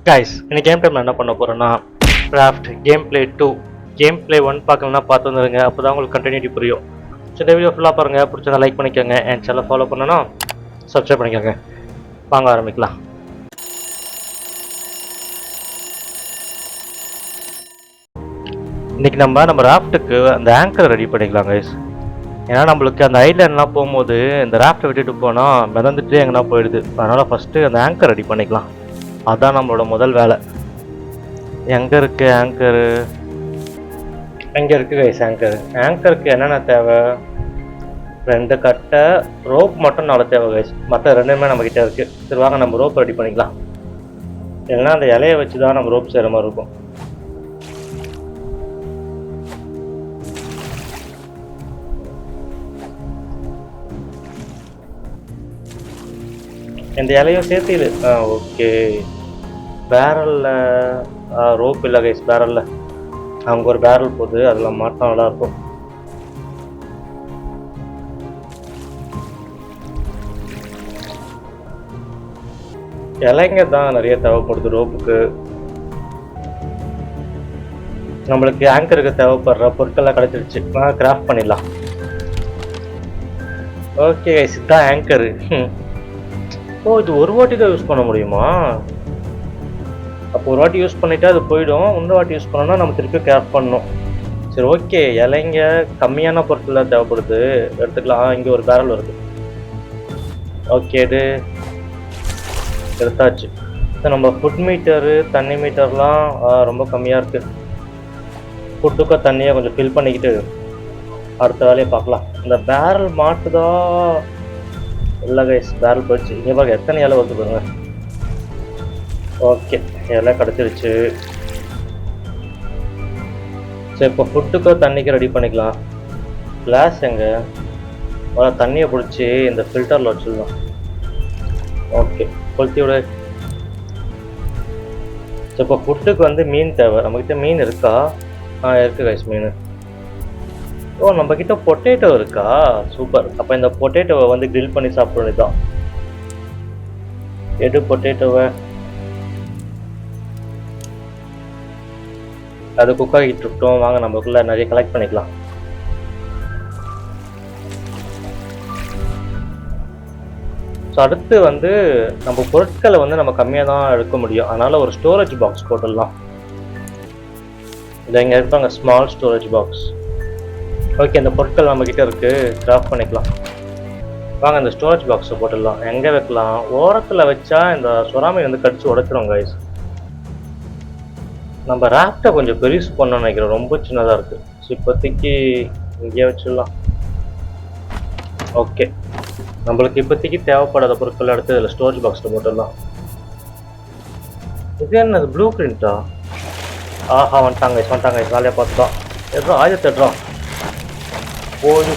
Guys இன்னைக்கு game டைமில் என்ன பண்ண போகிறோன்னா craft game play 2 game play 1 பார்க்கலன்னா பார்த்து வந்துருங்க. அப்போ தான் உங்களுக்கு கண்டினியூட்டி புரியும். ஸோ இந்த வீடியோ ஃபுல்லாக பாருங்கள். பிடிச்சதை லைக் பண்ணிக்கோங்க. என் சேனல் ஃபாலோ பண்ணணும், சப்ஸ்கிரைப் பண்ணிக்கோங்க. வாங்க ஆரம்பிக்கலாம். இன்றைக்கி நம்ம ராஃப்ட்டுக்கு அந்த ஆங்கர் ரெடி பண்ணிக்கலாம் கைஸ். ஏன்னா நம்மளுக்கு அந்த ஐலேண்ட்லாம் போகும்போது இந்த ராஃப்ட்டை விட்டுட்டு போனால் மிதந்துட்டு எங்கன்னா போயிடுது. அதனால் ஃபஸ்ட்டு அந்த ஆங்கர் ரெடி பண்ணிக்கலாம். அதுதான் நம்மளோட முதல் வேலை. எங்கே இருக்குது ஆங்கரு? எங்கே இருக்குது கைஸ் ஆங்கர்? ஆங்கருக்கு என்னென்ன தேவை? 2 கட்டை, ரோப் மட்டும் 4 தேவை கைஸ். மற்ற ரெண்டுமே நம்மக்கிட்ட இருக்குது. சரி வாங்க நம்ம ரோப் ரெடி பண்ணிக்கலாம். இல்லைன்னா அந்த இலையை வச்சு தான் நம்ம ரோப் செய்கிற மாதிரி இருக்கும். இந்த இலையும் சேர்த்து ஓகே. பேரலில் ரோப் இல்லை கைஸ். பேரலில் அங்கே ஒரு பேரல் போகுது, அதில் மாட்டம் நல்லாயிருக்கும். இலைங்க தான் நிறைய தேவைப்படுது ரோப்புக்கு. நம்மளுக்கு ஆங்கருக்கு தேவைப்படுற பொருட்கள்லாம் கிடச்சிருச்சு. கிராஃப்ட் பண்ணிடலாம். ஓகே கைஸ், இதுதான் ஆங்கரு. ஓ, இது ஒரு வாட்டி தான் யூஸ் பண்ண முடியுமா? அப்போ ஒரு வாட்டி யூஸ் பண்ணிவிட்டு அது போயிடும். இன்னொரு வாட்டி யூஸ் பண்ணோன்னா நம்ம திருப்பி கிராஃப்ட் பண்ணணும். சரி ஓகே, இலைங்க கம்மியான பொருட்கள் தேவைப்படுது, எடுத்துக்கலாம். இங்கே ஒரு பேரல் வருது. ஓகே, இது எடுத்தாச்சு. நம்ம ஃபுட் மீட்டரு, தண்ணி மீட்டர்லாம் ரொம்ப கம்மியாக இருக்குது. ஃபுட்டுக்கு தண்ணியை கொஞ்சம் ஃபில் பண்ணிக்கிட்டு அடுத்த வேலையை பார்க்கலாம். இந்த பேரல் மாட்டுதா இல்லை கைஸ்? பேரல் போயிடுச்சு. இங்கே பாருங்க எத்தனை இலை வருது பாருங்க. ஓகே, எல்லாம் கிடச்சிருச்சு. சரி, இப்போ ஃபுட்டுக்கோ தண்ணிக்கு ரெடி பண்ணிக்கலாம். கிளாஸ் எங்கே? தண்ணியை பிடிச்சி இந்த ஃபில்டரில் வச்சுடலாம். ஓகே, கொளுத்தி விட. ஸோ இப்போ ஃபுட்டுக்கு மீன் தேவை. நம்மக்கிட்ட மீன் இருக்கா? இருக்குது கைஸ் மீன். ஓ, நம்மக்கிட்ட பொட்டேட்டோ இருக்கா? சூப்பர். அப்போ இந்த பொட்டேட்டோவை கிரில் பண்ணி சாப்பிட வேண்டியதுதான். எடு பொட்டேட்டோவை. அது குக் ஆகிட்டு இருக்கட்டும். வாங்க நம்மக்குள்ள நிறைய கலெக்ட் பண்ணிக்கலாம். ஸோ அடுத்து நம்ம பொருட்களை நம்ம கம்மியாக தான் எடுக்க முடியும். அதனால் ஒரு ஸ்டோரேஜ் பாக்ஸ் போட்டுடலாம். இதை இங்கே இருப்பாங்க, ஸ்மால் ஸ்டோரேஜ் பாக்ஸ். ஓகே, இந்த பொருட்கள் நம்மக்கிட்ட இருக்குது, கிராஃப்ட் பண்ணிக்கலாம். வாங்க இந்த ஸ்டோரேஜ் பாக்ஸை போட்டுடலாம். எங்கே வைக்கலாம்? ஓரத்தில் வச்சா இந்த சுறாமை கடிச்சு உடைச்சிரும் கைஸ். நம்ம ராஃப்டை கொஞ்சம் பெருசு பண்ணணும்னு நினைக்கிறோம். ரொம்ப சின்னதாக இருக்குது. ஸோ இப்போதைக்கு இங்கேயே வச்சிடலாம். ஓகே, நம்மளுக்கு இப்போதைக்கு தேவைப்படாத பொருட்கள் எடுத்து இதில் ஸ்டோரேஜ் பாக்ஸில் போட்டுடலாம். இது என்னது? ப்ளூ பிரிண்டா? ஆஹா, வந்துட்டாங்க வேலையை பார்த்துட்டோம். எதுவும் ஆயுதத்தை எடுறோம்.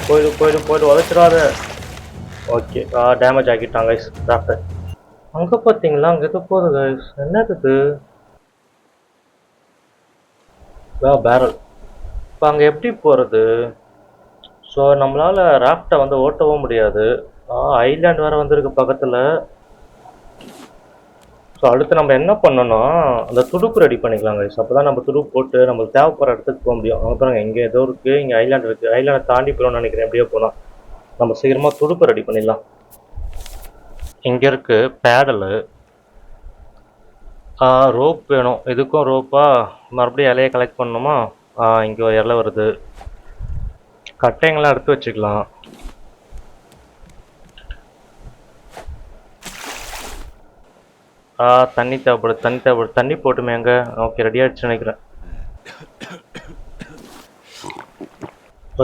போயிடு உதச்சிடாத. ஓகே, டேமேஜ் ஆக்கிட்டாங்க கைஸ் ராஃப்டை. அங்கே பார்த்தீங்களா? அங்கே எது போகுது கைஸ்? என்னது? பேரல். இப்போ அங்கே எப்படி போகிறது? ஸோ நம்மளால் ராஃப்டை ஓட்டவும் முடியாது. ஐலாண்ட் வேறு வந்திருக்கு பக்கத்தில். ஸோ அடுத்து நம்ம என்ன பண்ணோன்னா அந்த துடுப்பு ரெடி பண்ணிக்கலாம் கைஸ். அப்போ தான் நம்ம துடுப்பு போட்டு நம்மளுக்கு தேவைப்படுற இடத்துக்கு போக முடியும். அங்கே பாருங்க, இங்கே ஏதோ இருக்குது. இங்கே ஐலாண்ட் இருக்குது. ஐலாண்டை தாண்டி போகணும்னு நினைக்கிறேன். எப்படியோ போகலாம். நம்ம சீக்கிரமாக துடுப்பு ரெடி பண்ணிடலாம். இங்கே இருக்குது பேடலு. ரோப் வேணும். இதுக்கும் ரோப்பா? மறுபடியும் இலையை கலெக்ட் பண்ணணுமா? இங்கே ஒரு இலை வருது. கட்டைங்களாம் எடுத்து வச்சுக்கலாம். தண்ணி தேவைப்படுது. தண்ணி போட்டுமே எங்கே? ஓகே, ரெடி ஆகிடுச்சு நினைக்கிறேன்.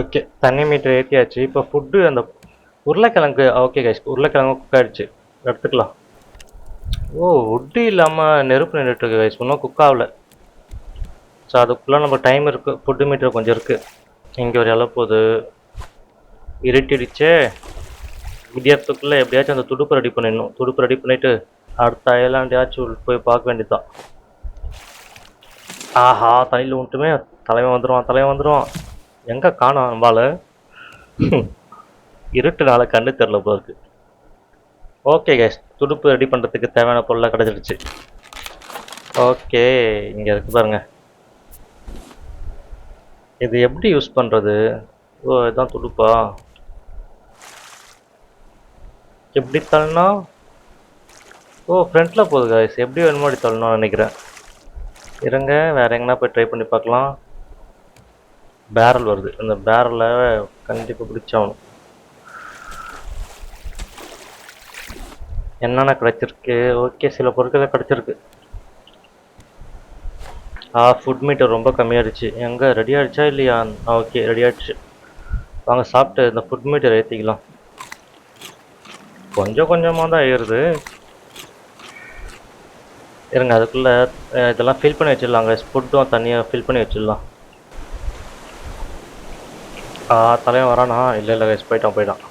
ஓகே, தண்ணி மீட்டர் ஏற்றியாச்சு. இப்போ ஃபுட்டு அந்த உருளைக்கிழங்கு. ஓகே கைஸ், உருளைக்கிழங்கு குக் ஆகிடுச்சு, எடுத்துக்கலாம். ஓ, உட்டு இல்லாமல் நெருப்பு நின்றுட்டுருக்கு கைஸ். இன்னும் குக் ஆகலை. ஸோ அதுக்குள்ளே நம்ம டைம் இருக்குது. ஃபுட்டு மீட்டர் கொஞ்சம் இருக்குது. இங்கே ஒரு இலை போகுது. இருட்டிடுச்சே. விடியறதுக்குள்ளே எப்படியாச்சும் அந்த துடுப்பு ரெடி பண்ணிடணும். துடுப்பு ரெடி பண்ணிவிட்டு அடுத்த ஐலாண்டையாச்சும் போய் பார்க்க வேண்டியதுதான். ஆஹா, தண்ணியில் விட்டுமே தலைவன் வந்துடுவான். எங்கே காணோம் நம்மளால? இருட்டுனால கண்ணு தெரில போல இருக்கு. ஓகே கைஸ், துடுப்பு ரெடி பண்ணுறதுக்கு தேவையான பொருளாக கிடச்சிருச்சு. ஓகே, இங்க இருக்கு பாருங்க. இது எப்படி யூஸ் பண்றது? ஓ, இதான் துடுப்பா? எப்படி தள்ளனா? ஓ, ஃப்ரண்ட்ல போகுது guys. எப்படி வேணுமோ அப்படி தள்ளணும்னு நினைக்கிறேன். இருங்க, வேற எங்கனா போய் ட்ரை பண்ணி பார்க்கலாம். பேரல் வருது, அந்த பேரலை கண்டிப்பாக பிடிச்சாகணும். என்னென்ன கிடைச்சிருக்கு? ஓகே, சில பொருட்கள் கிடைச்சிருக்கு. ஃபுட் மீட்டர் ரொம்ப கம்மியாகிடுச்சு. எங்கே ரெடி ஆகிடுச்சா இல்லையா? ஓகே, ரெடி ஆகிடுச்சு. வாங்க சாப்பிட்டு இந்த ஃபுட் மீட்டர் ஏற்றிக்கலாம். கொஞ்சம் கொஞ்சமாக தான் ஏறுது. இருங்க, அதுக்குள்ளே இதெல்லாம் ஃபில் பண்ணி வச்சிடலாங்க. ஃபுட்டும் தண்ணியை ஃபில் பண்ணி வச்சிடலாம். தலைவன் வரானா? இல்லை இல்லை கைஸ், போயிட்டான்.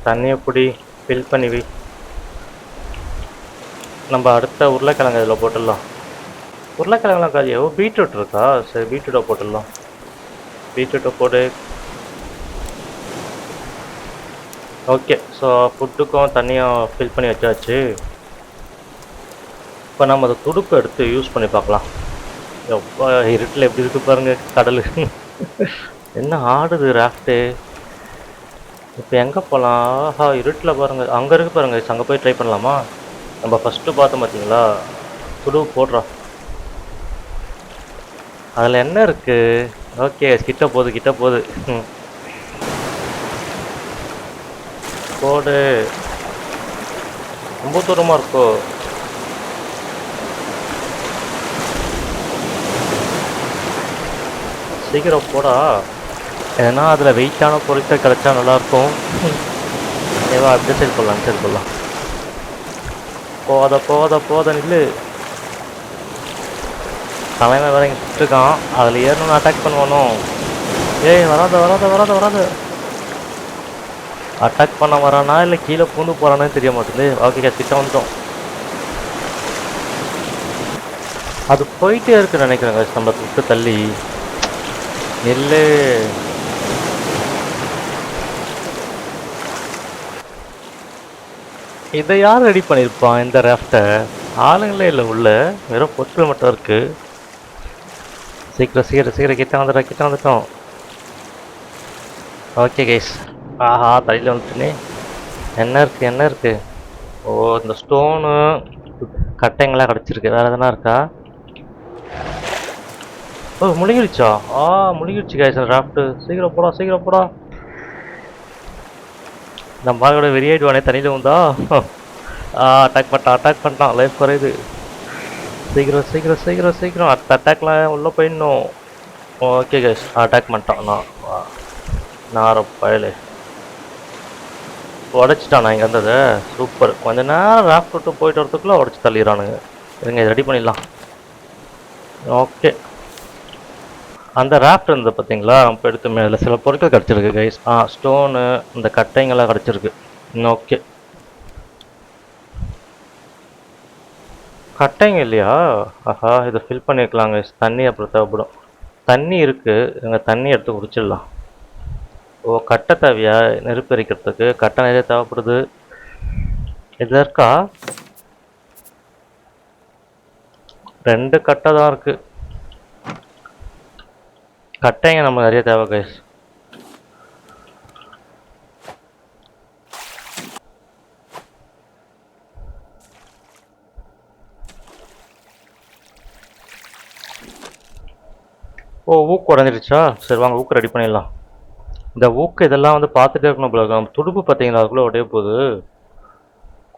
தண்ணியை பிடி, ஃபில் பண்ணி வை. நம்ம அடுத்த உருளைக்கிழங்கு இதில் போட்டுடலாம். உருளைக்கிழங்குலாம் காலியா? ஓ, பீட்ரூட் இருக்கா? சரி, பீட்ரூட்டை போட்டுடலாம். பீட்ரூட்டை போடு. ஓகே, ஸோ ஃபுட்டுக்கும் தண்ணியும் ஃபில் பண்ணி வச்சாச்சு. இப்போ நம்ம அதை துடுப்பு எடுத்து யூஸ் பண்ணி பார்க்கலாம். எப்போ இருட்டில் எப்படி இருக்கு பாருங்க கடல். என்ன ஆடுது ராஃப்ட்டு. இப்போ எங்கே போகலாம்? இருட்டில் பாருங்க, அங்கே இருக்கு பாருங்க. அங்கே போய் ட்ரை பண்ணலாமா? நம்ம ஃபஸ்ட்டு பார்த்தோம் பார்த்தீங்களா? துடுப்பு போடுறோம். அதில் என்ன இருக்கு? ஓகே, கிட்ட போகுது. போடு. ரொம்ப தூரமாக இருக்கோ? சீக்கிரம் போடா. ஏன்னா அதில் வெயிட்டான பொருட்கள் கிடைச்சா நல்லாயிருக்கும். ஏவா அப்படி சரி போடலாம். போத நில்லு. தலைமை வேற இங்கே சுட்டுருக்கான். அதில் ஏறணும்னு அட்டாக் பண்ணுவானோ? ஏய், வராத. அட்டாக் பண்ண வரானா இல்லை கீழே பூந்து போகிறானே தெரிய மாட்டேங்குது. ஓகே, கிட்ட வந்துட்டோம். அது போயிட்டே இருக்குன்னு நினைக்கிறேங்க. நம்ம விட்டு தள்ளி இல்லை. இதை யார் ரெடி பண்ணியிருப்பான் இந்த ராஃப்டை? ஆளுங்களே இல்லை உள்ள, வெறும் பொருட்கள் மட்டும் இருக்கு. சீக்கிரம் கிட்ட வந்துட்டோம். ஓகே கைஸ், தலையில் வந்துட்டுனே. என்ன இருக்கு? ஓ, இந்த ஸ்டோனு கட்டைங்களாம் கிடச்சிருக்கு. வேறு எதனா இருக்கா? ஓ, முழுகிடுச்சா? முழுகிடுச்சு கைஸ் அந்த ராஃப்ட்டு. சீக்கிரம் போடா. நம்ம பாலோட வெறியாயிடுவானே தண்ணியில் வந்தா. அட்டாக் பண்ணிட்டான். லைஃப் குறையுது. சீக்கிரம் அடுத்த அட்டாக்லாம் உள்ளே போயிடணும். ஓகே கைஸ், அட்டாக் பண்ணிட்டான். நான் பயலே உடச்சிட்டான். இங்கே வந்தது சூப்பர். கொஞ்ச நேரம் ராஃப்ட் விட்டு போயிட்டு வரதுக்குள்ளே உடச்சி தள்ளிடுறானுங்க. இருங்க, இதை ரெடி பண்ணிடலாம். ஓகே, அந்த ராஃப்ட் இருந்தது பார்த்தீங்களா? இப்போ எடுத்துமே அதில் சில பொருட்கள் கிடச்சிருக்கு கைஸ். ஸ்டோனு, இந்த கட்டைங்கெல்லாம் கிடச்சிருக்கு. ஓகே, கட்டைங்க இல்லையா? இதை ஃபில் பண்ணிக்கலாங்க. தண்ணி அப்புறம் தேவைப்படும். தண்ணி இருக்குது, எங்கள் தண்ணி எடுத்து குடிச்சிடலாம். ஓ, கட்டை தேவையா? நெருப்பு எரிக்கிறதுக்கு கட்டை நிறைய தேவைப்படுது. இதில் இருக்கா? 2 கட்டை தான் இருக்குது. கட்டைங்க நம்ம நிறைய தேவை கைஸ். ஓ, ஊக்கு உடஞ்சிருச்சா? சரி, வாங்க ஊக்கு ரெடி பண்ணிடலாம். இந்த ஊக்கு இதெல்லாம் வந்து பார்த்துட்டே இருக்கணும் போல. நம்ம துடுப்பு பார்த்தீங்களா? அதுக்குள்ளே உடைய போகுது.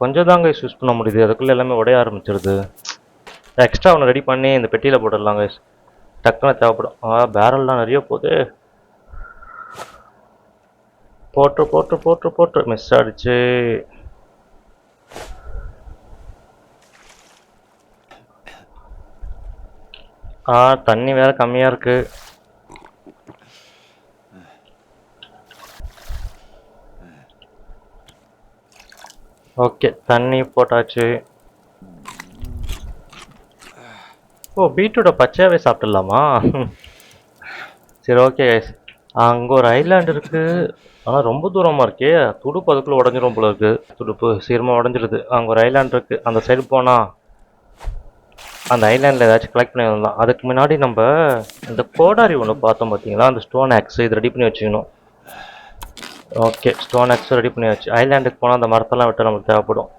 கொஞ்சம் தாங்க யூஸ் பண்ண முடியுது, அதுக்குள்ளே எல்லாமே உடைய ஆரம்பிச்சிருது. எக்ஸ்ட்ரா ஒன்று ரெடி பண்ணி இந்த பெட்டியில் போட்டுடலாம் கைஸ். டக்குன்னு தேவைப்படும். பேரல்லாம் நிறைய போகுது. போட்டு மிஸ் ஆகிடுச்சு. தண்ணி வேற கம்மியாக இருக்கு. ஓகே, தண்ணி போட்டாச்சு. ஓ, பீட்ரூட்டை பச்சையாகவே சாப்பிட்டுடலாமா? சரி, ஓகே கைஸ், அங்கே ஒரு ஐலாண்ட் இருக்கு. ஆனால் ரொம்ப தூரமாக இருக்கே. துடுப்பு அதுக்குள்ளே உடஞ்சிரும் போல இருக்கு. துடுப்பு சீக்கிரமாக உடஞ்சிருது. அங்கே ஒரு ஐலாண்ட் இருக்கு. அந்த சைடு போனால் அந்த ஐலாண்டில் ஏதாச்சும் கலெக்ட் பண்ணி வரலாம். அதுக்கு முன்னாடி நம்ம இந்த கோடாரி ஒன்று பார்த்தோம் பார்த்தீங்களா, அந்த ஸ்டோன் ஆக்ஸ் இது ரெடி பண்ணி வச்சுக்கணும். ஓகே, ஸ்டோன் ஆக்ஸ் ரெடி பண்ணியாச்சு. ஐலாண்டுக்கு போனால் அந்த மரத்தெல்லாம் விட்டு நமக்கு தேவைப்படும்.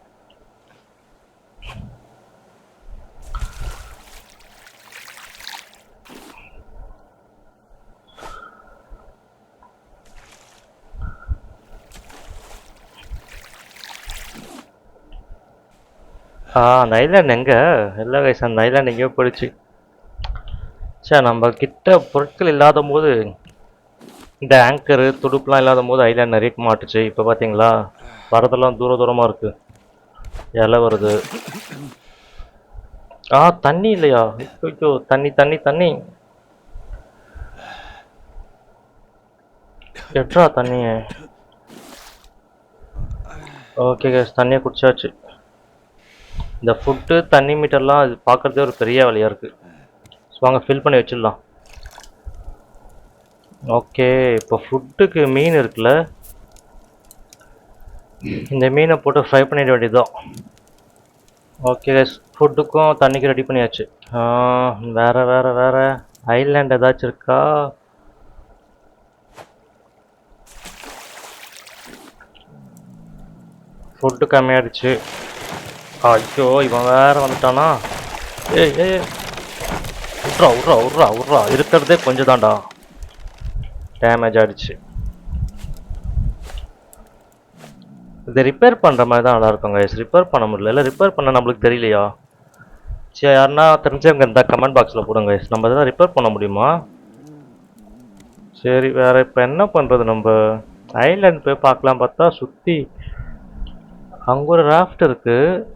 அந்த ஐலாண்ட் எங்கே? இல்லை கைஸ், அந்த ஐலாண்ட் எங்கேயோ போயிடுச்சு. சரி, நம்ம கிட்ட பொருட்கள் இல்லாத போது, இந்த ஆங்கரு துடுப்புலாம் இல்லாத போது ஐலாண்ட் நிறைய மாட்டுச்சு. இப்போ பார்த்தீங்களா, வரதெல்லாம் தூர தூரமாக இருக்கு. இலை வருது. தண்ணி இல்லையா? ஐயோ, தண்ணி தண்ணி தண்ணி. எட்ரா தண்ணிய. ஓகே கைஸ், தண்ணியை குடிச்சாச்சு. இந்த ஃபுட்டு தண்ணி மீட்டர்லாம் அது பார்க்குறதே ஒரு பெரிய வேலையாக இருக்குது. ஸோ வாங்க ஃபில் பண்ணி வச்சிடலாம். ஓகே, இப்போ ஃபுட்டுக்கு மீன் இருக்குல்ல, இந்த மீனை போட்டு ஃப்ரை பண்ணிட வேண்டியதுதான். ஓகே கைஸ், ஃபுட்டுக்கும் தண்ணிக்கு ரெடி பண்ணியாச்சு. வேறு வேறு வேறு ஐலாண்ட் ஏதாச்சும் இருக்கா? ஃபுட்டு கம்மியாகிடுச்சு. ஐயோ, இவன் வேற வந்துட்டானா? ஏய் ஏய், விட்றா விட்றா விட்றா விட்றா, இருக்கிறதே கொஞ்சம் தான்டா. டேமேஜ் ஆகிடுச்சு. இதை ரிப்பேர் பண்ணுற மாதிரி தான் நல்லா இருக்கும் கைஸ். ரிப்பேர் பண்ண முடியல. இல்லை ரிப்பேர் பண்ண நம்மளுக்கு தெரியலையா? சரி, யாருன்னா தெரிஞ்சவங்க இருந்தால் கமெண்ட் பாக்ஸில் போடுங்க கைஸ். நம்ம இதெல்லாம் ரிப்பேர் பண்ண முடியுமா? சரி, வேறு இப்போ என்ன பண்ணுறது? நம்ம ஐலாண்ட் போய் பார்க்கலாம் பார்த்தா சுற்றி அங்கே ஒரு ராஃப்ட் இருக்குது.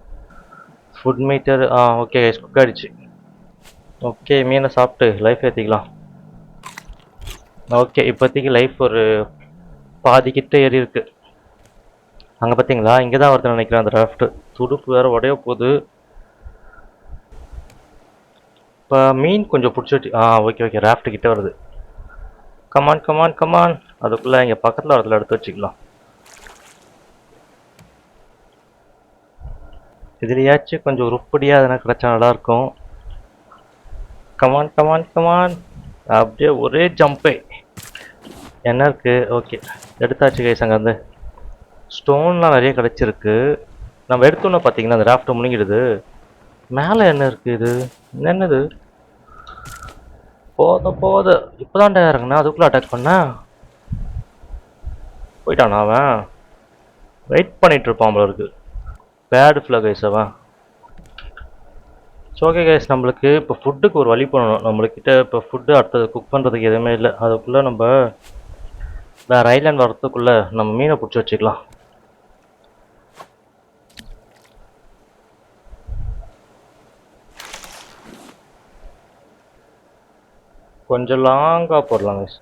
Foot meter. Okay guys, cook ஆகிடுச்சு. ஓகே, மீனை சாப்பிட்டு லைஃப் ஏற்றிக்கலாம். ஓகே, இப்போதைக்கு லைஃப் ஒரு பாதிக்கிட்ட ஏறி இருக்கு. அங்கே பார்த்தீங்களா, இங்கே தான் வருதுன்னு நினைக்கிறேன் அந்த ராஃப்ட். துடுப்பு வேறு உடைய போகுது. இப்போ மீன் கொஞ்சம் பிடிச்சிட்டு ஓகே ஓகே, ராஃப்ட் கிட்டே வருது. Come on come on come on. அதுக்குள்ளே இங்கே பக்கத்தில் வரதுல எடுத்து வச்சுக்கலாம். இதுலையாச்சும் கொஞ்சம் உருப்படியாக எதனா கிடச்சா நல்லாயிருக்கும். Come on come on come on. அப்படியே ஒரே ஜம்பே. என்ன இருக்குது? ஓகே, எடுத்தாச்சு கைஸ். அங்கே வந்து ஸ்டோன்லாம் நிறைய கிடச்சிருக்கு. நம்ம எடுத்தோன்னே பார்த்தீங்கன்னா அந்த ராஃப்ட்டை முழுங்கிடுது. மேலே என்ன இருக்குது? இது என்னது? போத இப்போதான் இறங்குனா அதுக்குள்ளே அட்டாக் பண்ண போயிட்டானா அவன்? வெயிட் பண்ணிட்டு இருப்பான் போல இருக்கு. பேடு ஃப்ளோ கைஸ் அவன். ஓகே கைஸ், நம்மளுக்கு இப்போ ஃபுட்டுக்கு ஒரு வழி பண்ணணும். நம்மளுக்கிட்ட இப்போ ஃபுட்டு அடுத்தது குக் பண்ணுறதுக்கு எதுவுமே இல்லை. அதுக்குள்ளே நம்ம வேறு ஐலாண்ட் வரத்துக்குள்ளே நம்ம மீனை பிடிச்சி வச்சுக்கலாம். கொஞ்சம் லாங்காக போடலாம் கைஸ்.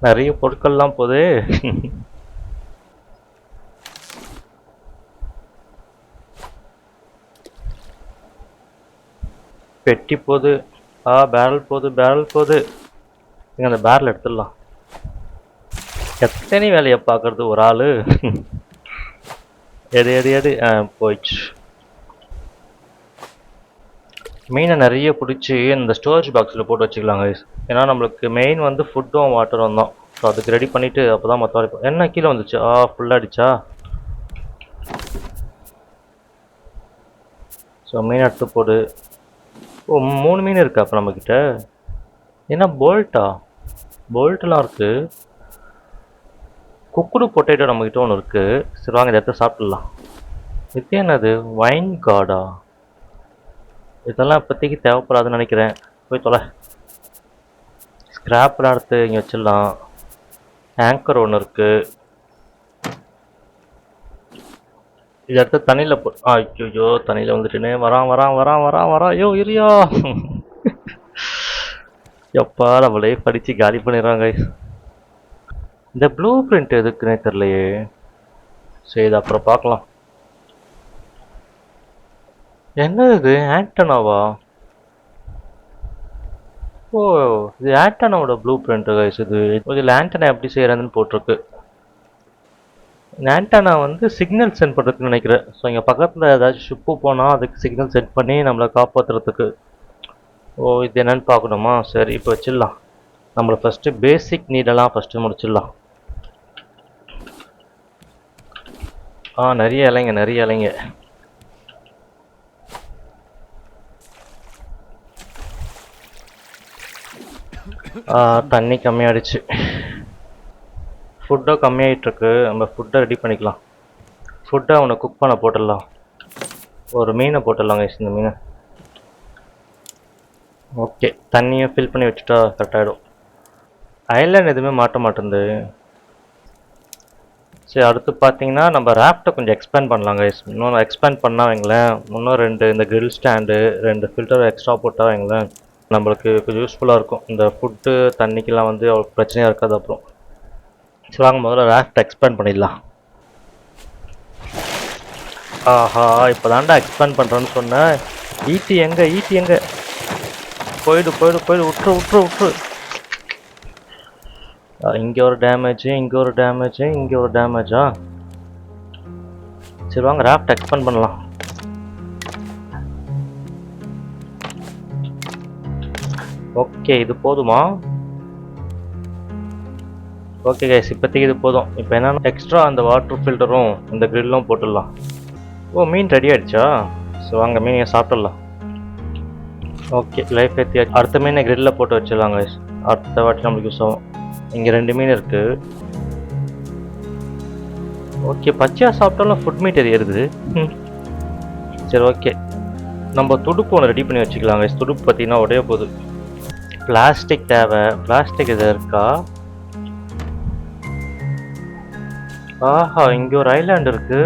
நிறைய பொருட்கள்லாம் போதே. பெட்டி போகுது. பேரல் போகுது, பேரல் போகுது. நீங்கள் அந்த பேரல் எடுத்துடலாம். எத்தனை வேலையை பார்க்கறது ஒரு ஆள்? எடு எடு எடு. போயிடுச்சு. மீனை நிறைய பிடிச்சி இந்த ஸ்டோரேஜ் பாக்ஸில் போட்டு வச்சுக்கலாம் கைஸ். ஏன்னா நம்மளுக்கு மெயின் வந்து ஃபுட்டும் வாட்டரும் தான். ஸோ அதுக்கு ரெடி பண்ணிவிட்டு அப்போ தான் மற்ற வரைக்கும். என்ன கீழே வந்துச்சு? ஃபுல்லாகிடுச்சா? ஸோ மீன் எடுத்து போடு. 3 மீன் இருக்கா அப்போ நம்மக்கிட்ட? என்ன போல்ட்டெலாம் இருக்குது. குக்குடு பொட்டேட்டோ நம்மக்கிட்ட ஒன்று இருக்குது. சரி வாங்க, இதை எடுத்து சாப்பிட்லாம். இது என்னது? வைன் கார்டா? இதெல்லாம் இப்போதைக்கு தேவைப்படாதுன்னு நினைக்கிறேன். போய் தொலை. ஸ்க்ராப்லாம் எடுத்து இங்கே வச்சிடலாம். ஆங்கர் ஒன்று இருக்குது. இதை எடுத்து தண்ணியில் ஐயோ, தண்ணியில் வந்துட்டுனே வரான். ஐயோ இரியா. எப்பா நம்மளே படித்து காலி பண்ணிடுறாங்க. இந்த ப்ளூ பிரிண்ட் எதுக்குன்னே தெரியலையே. சரி, இது அப்புறம் பார்க்கலாம். என்னது இது? ஆண்டனாவா? ஓ, இது ஆண்டனாவோட ப்ளூ பிரிண்ட் கைஸ். இதில் ஆண்டனா எப்படி செய்யறதுன்னு போட்டிருக்கு. ஆண்டனா வந்து சிக்னல் சென்ட் பண்ணுறதுக்கு நினைக்கிறேன். ஸோ இங்கே பக்கத்தில் ஏதாச்சும் ஷிப்பு போனால் அதுக்கு சிக்னல் சென்ட் பண்ணி நம்மளை காப்பாற்றுறதுக்கு. ஓ, இது என்னன்னு பார்க்கணுமா? சரி, இப்போ வச்சிடலாம். நம்மளை ஃபஸ்ட்டு பேசிக் நீடெல்லாம் ஃபஸ்ட்டு முடிச்சிடலாம். நிறைய இலைங்க, நிறைய இலைங்க. தண்ணி கம்மியாகிடுச்சு. ஃபுட்டோ கம்மியாகிட்டுருக்கு. நம்ம ஃபுட்டை ரெடி பண்ணிக்கலாம். ஃபுட்டை அவனை குக் பண்ண போட்டுடலாம். ஒரு மீனை போட்டுடலாங்க. இந்த மீனை ஓகே. தண்ணியை ஃபில் பண்ணி வச்சுட்டா கரெக்டாகிடும். ஐலாண்ட் எதுவுமே மாட்ட மாட்டேங்குது. சரி, அடுத்து பார்த்தீங்கன்னா நம்ம ராஃப்ட்டை கொஞ்சம் எக்ஸ்பேண்ட் பண்ணலாங்க. இன்னொன்று எக்ஸ்பேண்ட் பண்ணால் வைங்களேன், இன்னும் 2 இந்த கிரில் ஸ்டாண்டு 2 ஃபில்டர் எக்ஸ்ட்ரா போட்டால் வைங்களேன், நம்மளுக்கு கொஞ்சம் யூஸ்ஃபுல்லாக இருக்கும். இந்த ஃபுட்டு தண்ணிக்கெல்லாம் வந்து அவ்வளோ பிரச்சனையாக இருக்காது. அப்புறம் சரி, வாங்க முதல்ல ராஃப்ட் எக்ஸ்பேண்ட் பண்ணிடலாம். ஆஹா, இப்போ தாண்டா எக்ஸ்பேண்ட் பண்ணுறேன்னு சொன்னேன். ஈட்டி எங்கே? போயிடு, விட்டுரு. இங்கே ஒரு டேமேஜ், இங்கே ஒரு டேமேஜா? சரி வாங்க ராஃப்ட் எக்ஸ்பேண்ட் பண்ணலாம். ஓகே, இது போதுமா? ஓகே கைஸ், இப்போதைக்கு இது போதும். இப்போ என்னன்னா எக்ஸ்ட்ரா அந்த வாட்டர் ஃபில்டரும் இந்த கிரில்லும் போட்டுடலாம். ஓ, மீன் ரெடி ஆகிடுச்சா? ஸோ வாங்க மீனை சாப்பிட்றலாம். Okay, life ஏற்றியாச்சு. அடுத்த மீனை கிரில்லில் போட்டு வச்சிடலாம் கைஸ். அடுத்த வாட்டி நம்மளுக்கு யூஸ் ஆகும். இங்கே 2 மீன் இருக்குது. ஓகே, பச்சையாக சாப்பிட்டாலும் ஃபுட் மீட் எரியுது. சரி ஓகே, நம்ம துடுப்பு ஒன்று ரெடி பண்ணி வச்சுக்கலாம் கைஸ். துடுப்பு பார்த்தீங்கன்னா உடைய போகுது. பிளாஸ்டிக் தேவை. பிளாஸ்டிக் இது இருக்கா? ஆஹா, இங்கே ஒரு ஐலாண்ட் இருக்கு.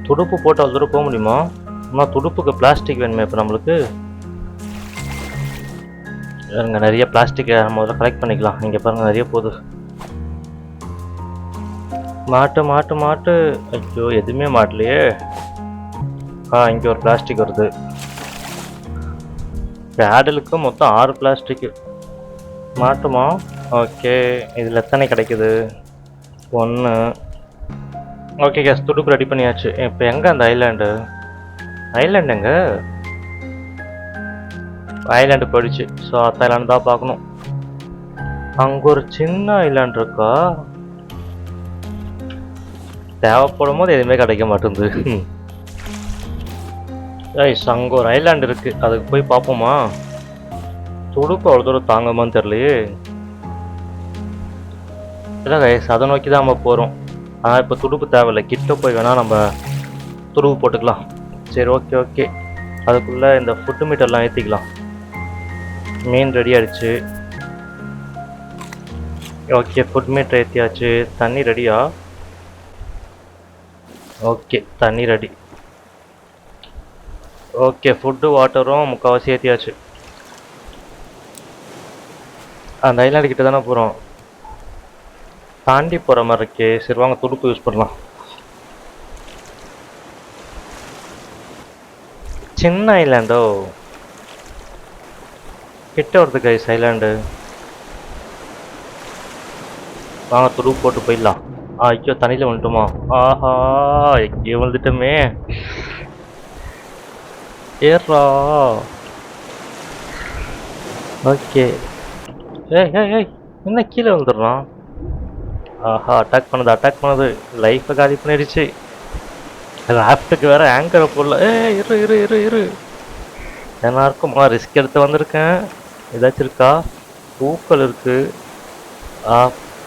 துடுப்பு போட்டு அவ்வளோ தூரம் போக முடியுமா? ஆனால் துடுப்புக்கு பிளாஸ்டிக் வேணுமே இப்போ நம்மளுக்கு. இங்கே நிறைய பிளாஸ்டிக் முதல்ல கலெக்ட் பண்ணிக்கலாம். இங்கே பாருங்கள், நிறைய போகுது. மாட்டு. ஐயோ, எதுவுமே மாட்டலையே. இங்கே ஒரு பிளாஸ்டிக் வருது. பேடலுக்கு மொத்தம் 6 பிளாஸ்டிக்கு மாட்டுமா? ஓகே, இதில் எத்தனை கிடைக்குது? 1. ஓகே கேஸ், துடுப்பு ரெடி பண்ணியாச்சு. இப்போ எங்கே அந்த ஐலாண்டு எங்கே? ஐலாண்டு போயிடுச்சு. ஸோ அந்த ஐலாண்டு தான் பார்க்கணும். அங்கே ஒரு சின்ன ஐலாண்ட் இருக்கா? தேவைப்படும் போது எதுவுமே கிடைக்க மாட்டேங்குது. அங்கே ஒரு ஐலாண்ட் இருக்கு, அதுக்கு போய் பார்ப்போமா? துடுப்பு அவ்வளோ தூரம் தாங்கமான்னு தெரியலையே. இல்லை கைஸ், அதை நோக்கி தான் நம்ம போகிறோம். ஆனால் இப்போ துடுப்பு தேவையில்லை. கிட்ட போய் வேணால் நம்ம துடுப்பு போட்டுக்கலாம். சரி ஓகே. அதுக்குள்ளே இந்த ஃபுட்டு மீட்டர்லாம் ஏற்றிக்கலாம். மீன் ரெடி ஆகிடுச்சு. ஓகே, ஃபுட் மீட்டர் ஏற்றியாச்சு. தண்ணி ரெடியா? ஓகே, தண்ணி ரெடி. ஓகே, ஃபுட்டு வாட்டரும் முக்கால்வாசி ஏற்றியாச்சு. அந்த ஐலாண்டு கிட்ட தானே போகிறோம். தாண்டி போகிற மாதிரி இருக்கே. சரி வாங்க துடுப்பு யூஸ் பண்ணலாம். சின்ன ஐலாண்டோ? கிட்ட வருது கைஸ் ஐலாண்டு. வாங்க துடுப்பு போட்டு போயிடலாம். ஐயோ, தண்ணியில் வந்துட்டோமா? ஆஹா, எங்கே வந்துட்டோமே. ஏறா. ஓகே. ஏய், என்ன கீழே வந்துடுறான்? ஆஹா, அட்டாக் பண்ணுது. லைஃப்பை காலி பண்ணிடுச்சு. ராஃப்ட்டுக்கு வேற ஆங்கரை போடல. இரு. எல்லாருக்குமா ரிஸ்க் எடுத்து வந்திருக்கேன். ஏதாச்சும் இருக்கா? பூக்கள் இருக்கு,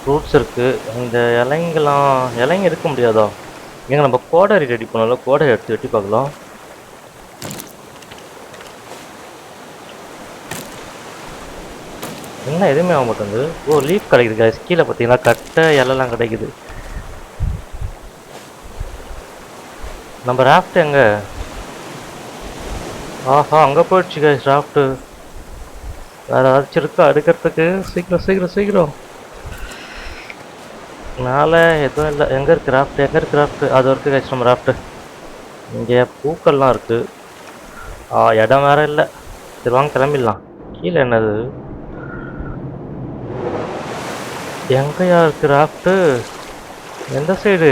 ஃப்ரூட்ஸ் இருக்கு. இந்த இலைங்க எடுக்க முடியாதா? எங்க நம்ம கோடரி ரெடி பண்ணல. கோடரி எடுத்து வெட்டி பார்க்கலாம். என்ன எதுவுமே ஆக மாட்டேங்குது. ஓ, லீஃப் கிடைக்குது கைஸ். கீழே பார்த்தீங்கன்னா கட்டை இலைலாம் கிடைக்குது. நம்ம ராஃப்ட் எங்க? ஆஹா, அங்கே போயிடுச்சு கைஸ் ராஃப்ட்டு. வேறு ஏதாச்சும் இருக்கா எடுக்கிறதுக்கு? சீக்கிரம். மேலே எதுவும் இல்லை. எங்கே இருக்குது ராஃப்ட்? அது இருக்குது கஷ்டம். ராஃப்ட்டு இங்கே பூக்கள்லாம் இருக்குது. இடம் வேறு இல்லை. சரி வாங்க கிளம்பிடலாம். கீழே என்னது? எங்கேயா இருக்கு ராஃப்ட்டு? எந்த சைடு?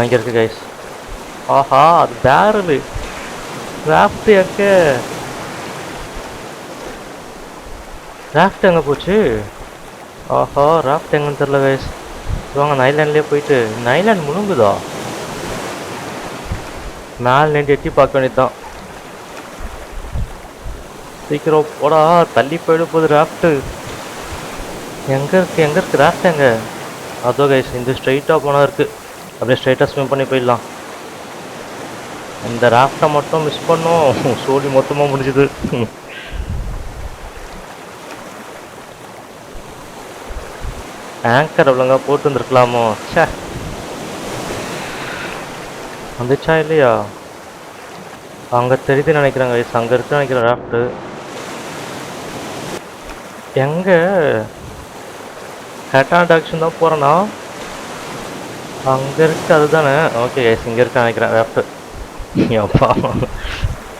இங்கே இருக்கு கைஸ். ஆஹா, அது பேரலு. ராஃப்ட் எங்க? ராஃப்ட் எங்கே போச்சு? ஆஹா, ராஃப்ட் எங்கன்னு தெரில கைஸ். வாங்க நைலாண்ட்லேயே போயிட்டு. நைலாண்ட் முழுங்குதா? மேலே நின்று எட்டி பார்க்க வேண்டியதுதான். சீக்கிரம் போடா, தள்ளி போயிட போகுது ராஃப்ட்டு. எங்கே இருக்கு ராஃப்ட் எங்கே? அதோ கைஸ், இந்த ஸ்ட்ரைட்டாக போனால் இருக்குது. அப்படியே ஸ்ட்ரைட்டாக ஸ்விம் பண்ணி போயிடலாம். இந்த ராஃப்டை மட்டும் மிஸ் பண்ணோம், சோழி மொத்தமாக முடிஞ்சுது. ஆங்கர் அவ்வளோங்க போட்டு வந்துருக்கலாமோ? சே, வந்துச்சா இல்லையா? அங்கே தெரியுது நினைக்கிறேன் கைஸ், அங்கே இருக்கு நினைக்கிறேன் ராஃப்ட்டு. எங்கே? ஹேட்டான் டாக்ஷன் தான் போகிறேன்னா? அங்கே இருக்கு அதுதானே. ஓகே கைஸ், இங்கே இருக்கு நினைக்கிறேன் ராஃப்ட்டு. அப்பா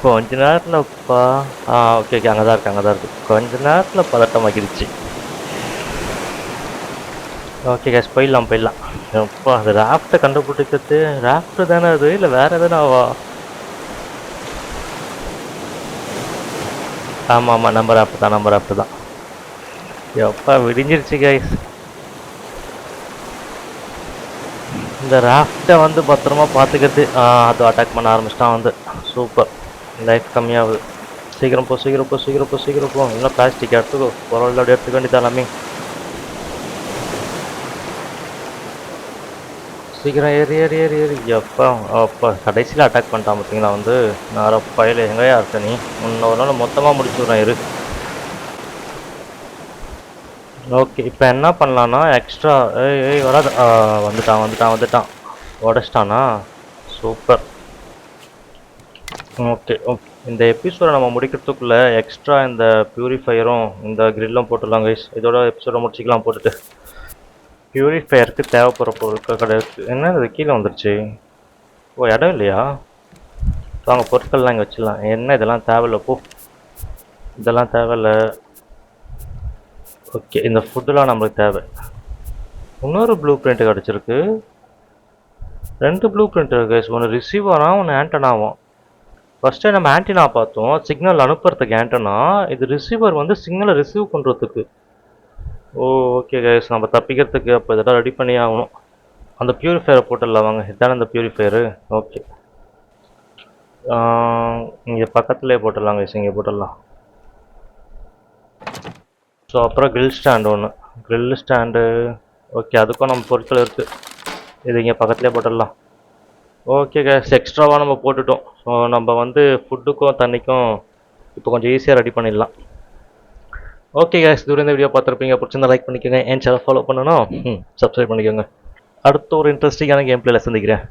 கொஞ்ச நேரத்தில்ப்பா. ஓகே ஓகே, அங்கே தான் இருக்குது. கொஞ்ச நேரத்தில் பதட்டமாக்கிடுச்சு. ஓகே கேஸ், போயிடலாம். அப்பா, அது ராஃப்ட்டை கண்டுபிடிக்கிறது. ராஃப்ட்டு தானே அது, இல்லை வேறு எதுனாவா? ஆமாம், நம்பர் ராஃப்ட்டு தான். எப்பா விடிஞ்சிருச்சு கைஸ். இந்த ராஃப்டை வந்து பத்திரமா பார்த்துக்கிறது. அது அட்டாக் பண்ண ஆரம்பிச்சிட்டான். சூப்பர், லைஃப் கம்மியாகுது. சீக்கிரம் போ. இன்னும் பிளாஸ்டிக் எடுத்துக்கோ, பொருள் அப்படி எடுத்துக்க வேண்டியது எல்லாமே. சீக்கிரம் ஏறி. அப்பா கடைசியில் அட்டாக் பண்ணிட்டான் பார்த்தீங்களா? நான் பயில எங்கேயா இருக்க நீ? இன்னொரு நாள் மொத்தமாக முடிச்சு விட்றேன் இரு. ஓகே, இப்போ என்ன பண்ணலான்னா எக்ஸ்ட்ரா வராது. வந்துட்டான். உடச்சிட்டானா? சூப்பர். ஓகே, இந்த எபிசோடை நம்ம முடிக்கிறதுக்குள்ளே எக்ஸ்ட்ரா இந்த பியூரிஃபையரும் இந்த கிரில்லும் போட்டுடலாம் கைஸ். இதோட எபிசோடை முடிச்சிக்கலாம் போட்டுட்டு. பியூரிஃபையருக்கு தேவைப்படுற பொருட்கள் கிடையாது. என்ன இது கீழே வந்துருச்சு? இடம் இல்லையா? வாங்க பொருட்கள்லாம் இங்கே வச்சிடலாம். என்ன இதெல்லாம் தேவையில்லை போ, இதெல்லாம் தேவையில்லை. ஓகே, இந்த ஃபுட்டுலாம் நம்மளுக்கு தேவை. இன்னொரு ப்ளூ பிரிண்ட் கிடச்சிருக்கு. 2 ப்ளூ பிரிண்ட் கைஸ். ஒன்று ரிசீவராகவும் ஒன்று ஆண்டனாவும். ஃபஸ்ட்டு நம்ம ஆண்டனா பார்த்தோம், சிக்னல் அனுப்புறதுக்கு ஆண்டனா. இது ரிசீவர் சிக்னலை ரிசீவ் பண்ணுறதுக்கு. ஓகே கைஸ், நம்ம தப்பிக்கிறதுக்கு அப்போ இதெல்லாம் ரெடி பண்ணி ஆகணும். அந்த பியூரிஃபையரை போட்டுடலாம் வாங்க. இதுதானே அந்த பியூரிஃபையரு. ஓகே, இங்கே பக்கத்துலேயே போட்டுடலாம் கைஸ், இங்கே போட்டுடலாம். ஸோ அப்புறம் கிரில் ஸ்டாண்டு. ஓகே, அதுக்கும் நம்ம பொருட்கள் இருக்குது. இது இங்கே பக்கத்துலேயே போட்டுடலாம். ஓகே கேஸ், எக்ஸ்ட்ராவாக நம்ம போட்டுட்டோம். ஸோ நம்ம ஃபுட்டுக்கும் தண்ணிக்கும் இப்போ கொஞ்சம் ஈஸியாக ரெடி பண்ணிடலாம். ஓகே கேஸ், தூரம் இந்த வீடியோ பார்த்துருப்பீங்க. பிடிச்சிருந்தா லைக் பண்ணிக்கோங்க. என் சேனல் ஃபாலோ பண்ணணும், சப்ஸ்கிரைப் பண்ணிக்கோங்க. அடுத்த ஒரு இன்ட்ரெஸ்டிங்கான கேம் பிளேல சந்திக்கிறேன்.